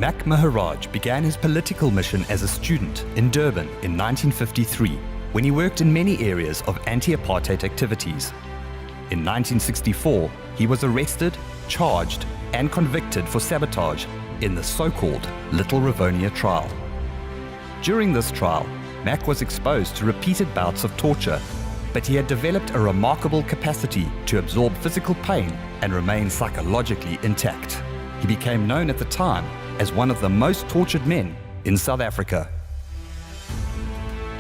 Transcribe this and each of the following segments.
Mac Maharaj began his political mission as a student in Durban in 1953, when he worked in many areas of anti-apartheid activities. In 1964, he was arrested, charged, and convicted for sabotage in the so-called Little Rivonia Trial. During this trial, Mac was exposed to repeated bouts of torture, but he had developed a remarkable capacity to absorb physical pain and remain psychologically intact. He became known at the time as one of the most tortured men in South Africa.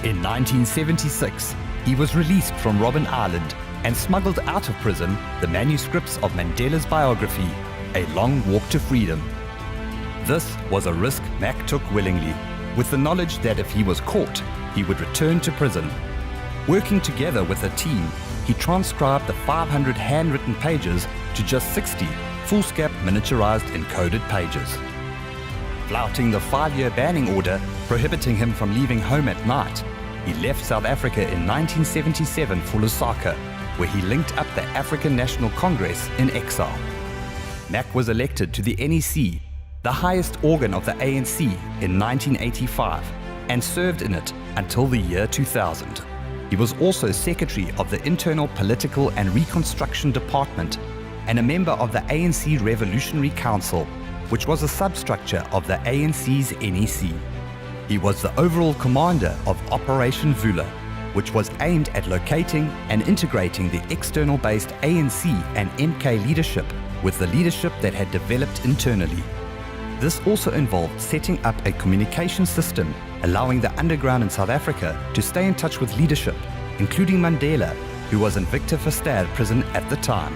In 1976, he was released from Robben Island and smuggled out of prison the manuscripts of Mandela's biography, A Long Walk to Freedom. This was a risk Mac took willingly, with the knowledge that if he was caught, he would return to prison. Working together with a team, he transcribed the 500 handwritten pages to just 60 foolscap miniaturized encoded pages. Flouting the 5-year banning order prohibiting him from leaving home at night, he left South Africa in 1977 for Lusaka, where he linked up the African National Congress in exile. Mac was elected to the NEC, the highest organ of the ANC, in 1985, and served in it until the year 2000. He was also Secretary of the Internal Political and Reconstruction Department and a member of the ANC Revolutionary Council, which was a substructure of the ANC's NEC. He was the overall commander of Operation Vula, which was aimed at locating and integrating the external-based ANC and MK leadership with the leadership that had developed internally. This also involved setting up a communication system allowing the underground in South Africa to stay in touch with leadership, including Mandela, who was in Victor Verster prison at the time.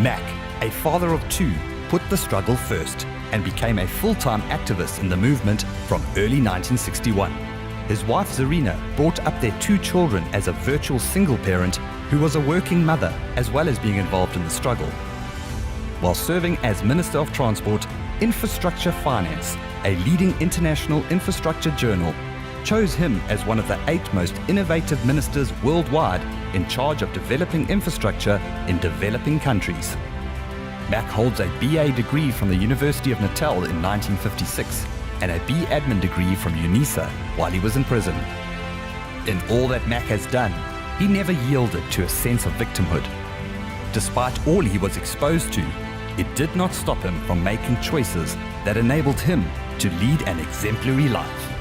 Mac, a father of two, put the struggle first and became a full-time activist in the movement from early 1961. His wife Zarina brought up their 2 children as a virtual single parent who was a working mother as well as being involved in the struggle. While serving as Minister of Transport, Infrastructure Finance, a leading international infrastructure journal, chose him as one of the 8 most innovative ministers worldwide in charge of developing infrastructure in developing countries. Mac holds a BA degree from the University of Natal in 1956 and a B Admin degree from UNISA while he was in prison. In all that Mac has done, he never yielded to a sense of victimhood. Despite all he was exposed to, it did not stop him from making choices that enabled him to lead an exemplary life.